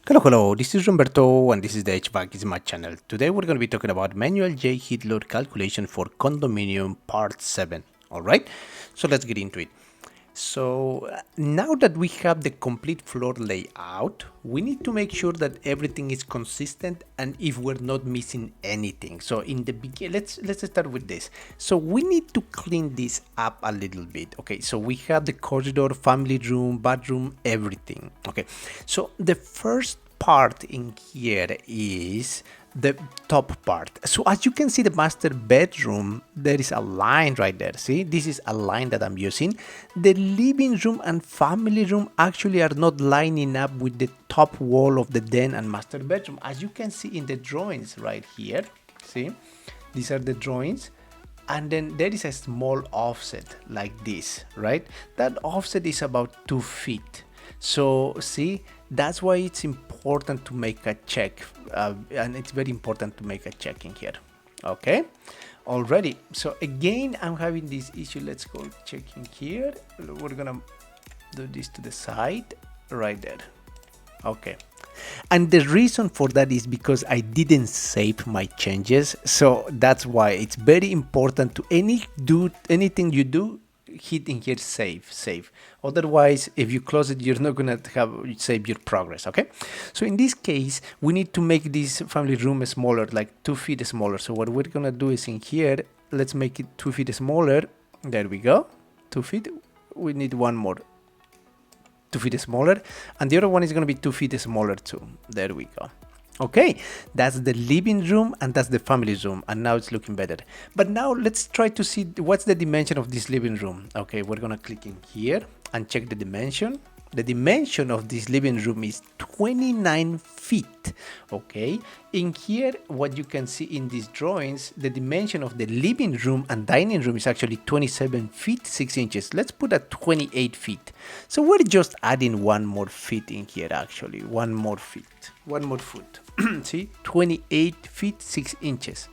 Hello, this is Roberto and this is the HVAC is my channel. Today we're going to be talking about manual J heat load calculation for condominium part 7. Alright, so let's get into it. So now that we have the complete floor layout, we need to make sure that everything is consistent and if we're not missing anything. So in the beginning, let's start with this. So we need to clean this up a little bit. Okay, so we have the corridor, family room, bathroom, everything. Okay, so the first part in here is the top part. So as you can see, the master bedroom, there is a line right there. See, this is a line that I'm using. The living room and family room actually are not lining up with the top wall of the den and master bedroom, as you can see in the drawings right here. See, these are the drawings. And then there is a small offset like this, right? That offset is about 2 feet. So see, that's why it's important to make a check, and it's very important to make a check in here. Okay, already. So again, I'm having this issue. Let's go checking here. We're gonna do this to the side right there. Okay, and the reason for that is because I didn't save my changes, so that's why it's very important to anything you do, hit in here save. Otherwise, if you close it, you're not gonna have save your progress. Okay, so in this case, we need to make this family room smaller, like 2 feet smaller. So what we're gonna do is in here, let's make it 2 feet smaller. There we go, 2 feet. We need one more 2 feet smaller, and the other one is going to be 2 feet smaller too. There we go. Okay, that's the living room and that's the family room, and now it's looking better. But now let's try to see what's the dimension of this living room. Okay, we're gonna click in here and check the dimension. The dimension of this living room is 29 feet. Okay, in here, what you can see in these drawings, the dimension of the living room and dining room is actually 27 feet 6 inches. Let's put at 28 feet. So we're just adding one more feet in here, actually one more foot. See, 28 feet 6 inches.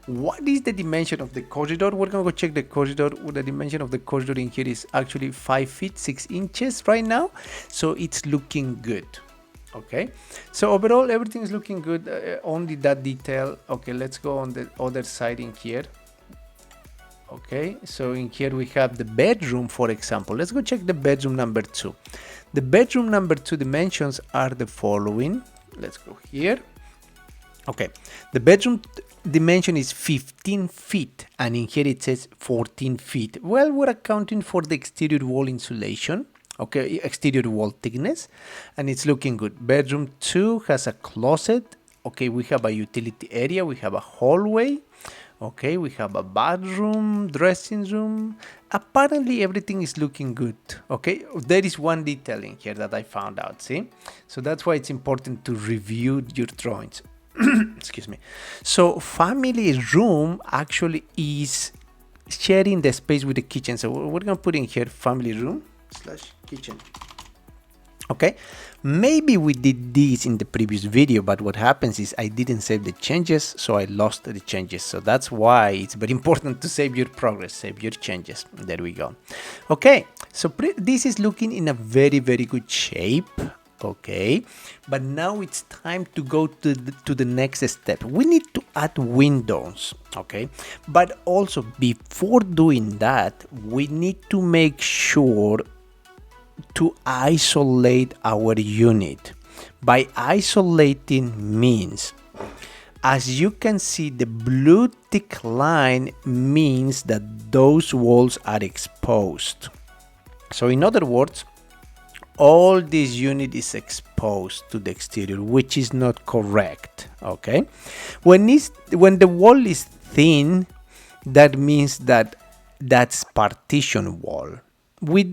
What is the dimension of the corridor? We're gonna go check the corridor. The dimension of the corridor in here is actually 5 feet 6 inches right now, so it's looking good. Okay, so overall everything is looking good, only that detail. Okay, let's go on the other side in here. Okay, so in here we have the bedroom, for example. Let's go check the bedroom number 2. The bedroom number 2 dimensions are the following. Let's go here. Okay, the bedroom dimension is 15 feet, and in here it says 14 feet. Well, we're accounting for the exterior wall insulation, okay, exterior wall thickness, and it's looking good. Bedroom 2 has a closet. Okay, we have a utility area, we have a hallway. Okay, we have a bathroom, dressing room. Apparently everything is looking good. Okay, there is one detail in here that I found out, see? So that's why it's important to review your drawings. Excuse me. So family room actually is sharing the space with the kitchen. So we're gonna put in here family room / kitchen. Okay, maybe we did this in the previous video, but what happens is I didn't save the changes, so I lost the changes. So that's why it's very important to save your progress, save your changes. There we go. Okay, so this is looking in a very good shape. Okay, but now it's time to go to the next step. We need to add windows. Okay, but also before doing that, we need to make sure to isolate our unit. By isolating means, as you can see, the blue thick line means that those walls are exposed. So in other words, all this unit is exposed to the exterior, which is not correct. Okay, when the wall is thin, that means that that's partition wall. We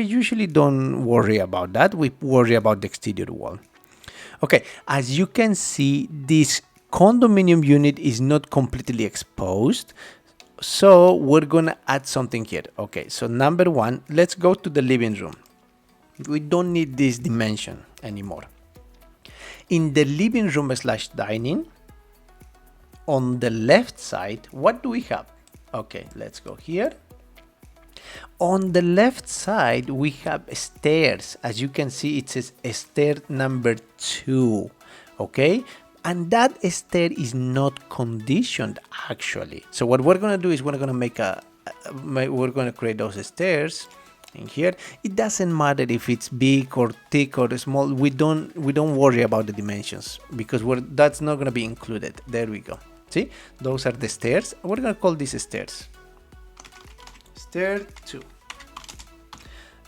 usually don't worry about that. We worry about the exterior wall. Okay, as you can see, this condominium unit is not completely exposed, so we're gonna add something here. Okay, so number 1, let's go to the living room. We don't need this dimension anymore. In the living room / dining, on the left side, what do we have? Okay, let's go here. On the left side, we have stairs. As you can see, it says stair number 2, okay? And that stair is not conditioned actually. So what we're gonna do is we're gonna we're gonna create those stairs in here. It doesn't matter if it's big or thick or small. We don't worry about the dimensions because that's not gonna be included. There we go. See, those are the stairs. We're gonna call these stairs. Stair 2.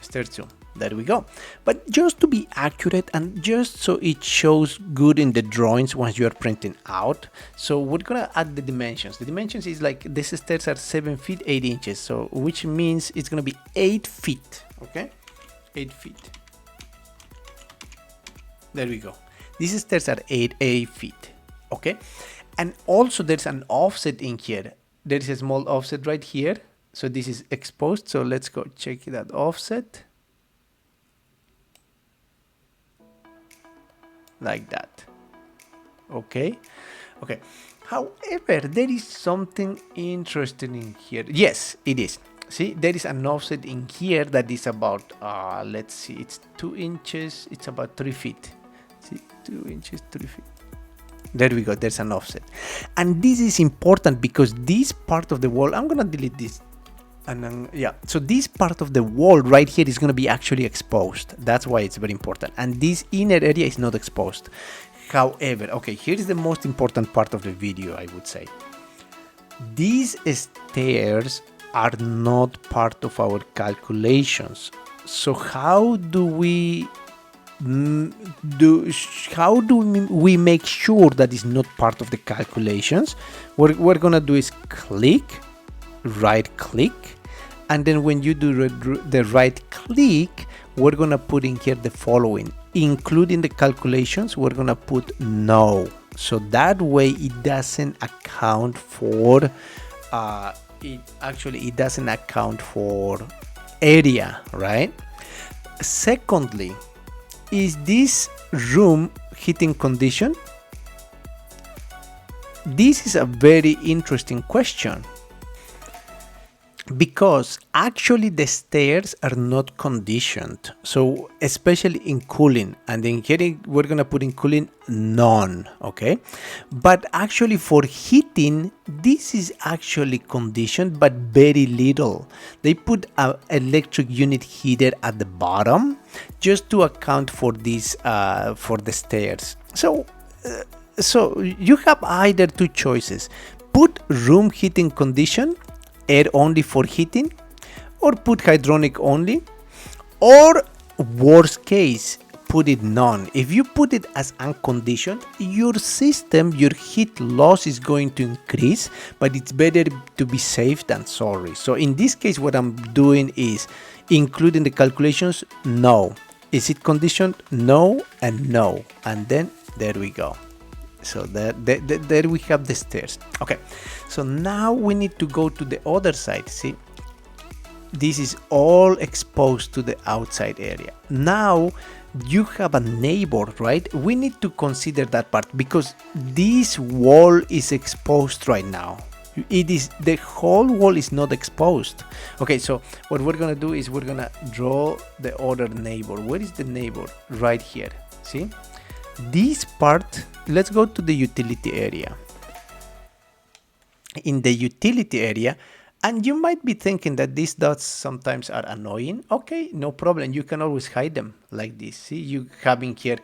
Stair 2. There we go. But just to be accurate and just so it shows good in the drawings once you are printing out, so we're gonna add the dimensions. The dimensions is like these stairs are 7 feet 8 inches, so which means it's gonna be 8 feet. Okay, 8 feet. There we go. These stairs are 8 feet. Okay, and also there's an offset in here. There is a small offset right here. So this is exposed. So let's go check that offset. Like that. Okay. Okay. However, there is something interesting in here. Yes, it is. See, there is an offset in here that is about, let's see, it's 2 inches. It's about 3 feet. See, 2 inches, 3 feet. There we go. There's an offset. And this is important because this part of the wall, I'm going to delete this. And then, yeah, so this part of the wall right here is going to be actually exposed. That's why it's very important. And this inner area is not exposed. However, okay, here's the most important part of the video, I would say. These stairs are not part of our calculations. So how do we make sure that it's not part of the calculations? What we're going to do is right click, and then when you do the right click, we're gonna put in here the following, including the calculations. We're gonna put no, so that way it doesn't account for it doesn't account for area, right? Secondly, is this room heating condition? This is a very interesting question, because actually the stairs are not conditioned, so especially in cooling, and in here we're gonna put in cooling none, okay? But actually for heating, this is actually conditioned, but very little. They put an electric unit heater at the bottom just to account for this for the stairs. So you have either two choices: put room heating condition, air only for heating, or put hydronic only, or worst case, put it none. If you put it as unconditioned, your system, your heat loss is going to increase, but it's better to be safe than sorry. So in this case, what I'm doing is including the calculations, no. Is it conditioned? No and no. And then there we go. So there we have the stairs. Okay, so now we need to go to the other side. See, this is all exposed to the outside area. Now you have a neighbor, right? We need to consider that part because this wall is exposed right now. The whole wall is not exposed. Okay, so what we're gonna do is we're gonna draw the other neighbor. Where is the neighbor? Right here. See, this part. Let's go to the utility area. In the utility area, and you might be thinking that these dots sometimes are annoying. Okay, no problem. You can always hide them like this. See, you having here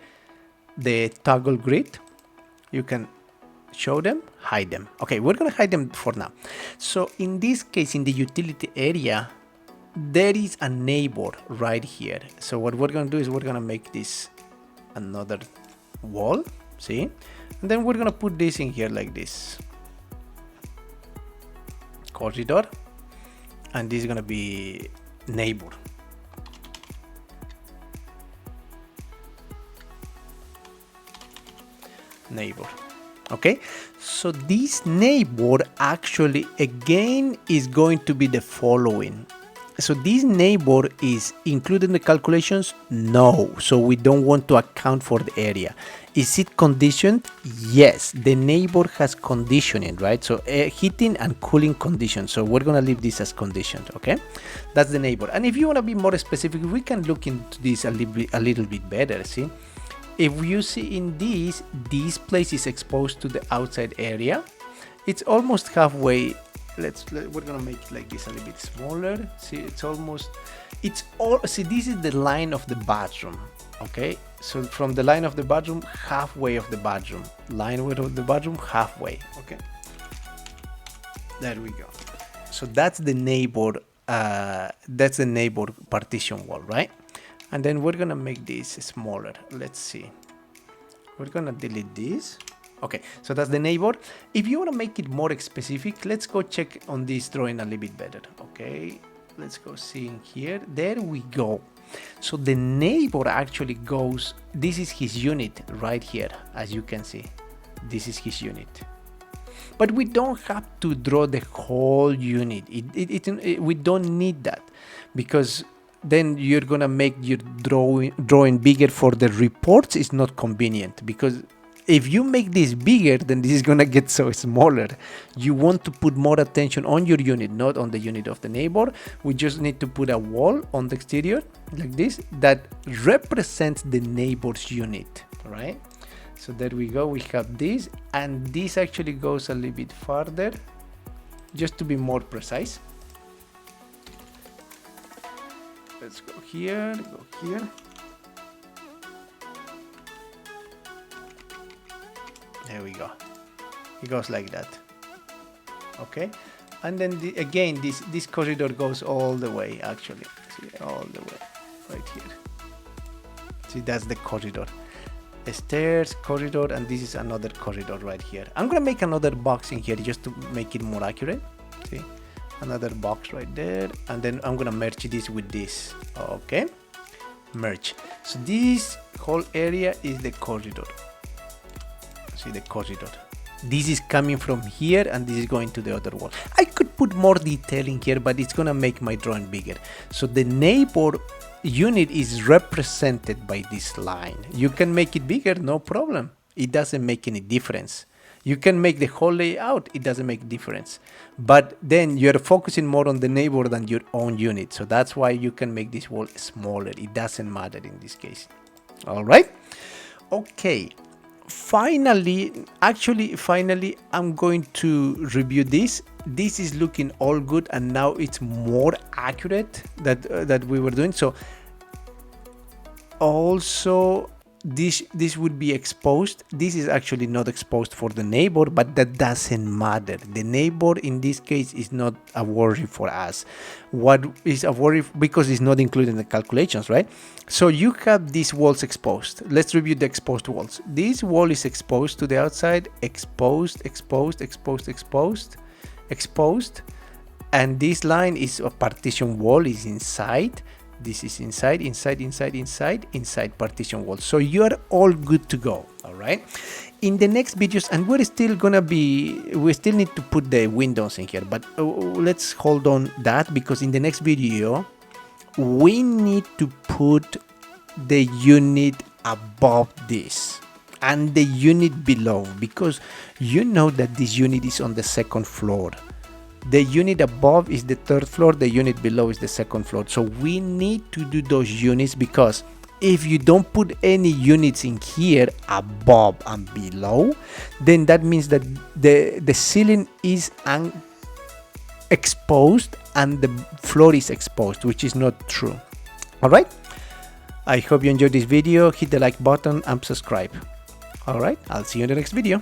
the toggle grid. You can show them, hide them. Okay, we're gonna hide them for now. So in this case, in the utility area, there is a neighbor right here. So what we're gonna do is we're gonna make this another wall. See, and then we're gonna put this in here like this corridor, and this is gonna be neighbor. Okay, so this neighbor actually again is going to be the following: So this neighbor is included in the calculations? No. So we don't want to account for the area. Is it conditioned? Yes. The neighbor has conditioning, right? So heating and cooling conditions. So we're going to leave this as conditioned, okay? That's the neighbor. And if you want to be more specific, we can look into this a little bit better, see? If you see in this place is exposed to the outside area. It's almost halfway. We're gonna make it like this, a little bit smaller. See, see, this is the line of the bathroom, okay? So from the line of the bathroom, halfway of the bathroom, of the bathroom, halfway, okay? There we go. So that's the neighbor partition wall, right? And then we're gonna make this smaller. Let's see. We're gonna delete this. Okay, so that's the neighbor. If you want to make it more specific, let's go check on this drawing a little bit better. Okay, let's go see in here. There we go. So the neighbor actually goes, this is his unit right here, as you can see. This is his unit. But we don't have to draw the whole unit. We don't need that, because then you're gonna make your drawing bigger for the reports. Is not convenient, because if you make this bigger, then this is gonna get so smaller. You want to put more attention on your unit, not on the unit of the neighbor. We just need to put a wall on the exterior like this that represents the neighbor's unit, right? So there we go. We have this, and this actually goes a little bit farther, just to be more precise. Let's go here, go here. There we go. It goes like that. Okay, and then again this corridor goes all the way, actually. See, all the way right here. See, that's the corridor. The stairs, corridor, and this is another corridor right here. I'm gonna make another box in here just to make it more accurate. See, another box right there, and then I'm gonna merge this with this. Okay, merge. So this whole area is the corridor. See, the corridor. This is coming from here, and this is going to the other wall. I could put more detail in here, but it's gonna make my drawing bigger. So the neighbor unit is represented by this line. You can make it bigger, no problem. It doesn't make any difference. You can make the whole layout, it doesn't make difference. But then you're focusing more on the neighbor than your own unit. So that's why you can make this wall smaller. It doesn't matter in this case. All right. Okay. Finally, I'm going to review this. This is looking all good, and now it's more accurate that we were doing. So also this would be exposed. This is actually not exposed for the neighbor, but that doesn't matter. The neighbor in this case is not a worry for us. What is a worry, because it's not included in the calculations, right? So you have these walls exposed. Let's review the exposed walls. This wall is exposed to the outside, exposed, and this line is a partition wall, is inside. This is inside partition wall. So you are all good to go. All right. In the next videos, and we still need to put the windows in here, but let's hold on that, because in the next video we need to put the unit above this and the unit below, because you know that this unit is on the second floor. The unit above is the third floor, the unit below is the second floor. So we need to do those units, because if you don't put any units in here above and below, then that means that the ceiling is exposed and the floor is exposed, which is not true. All right. I hope you enjoyed this video. Hit the like button and subscribe. All right. I'll see you in the next video.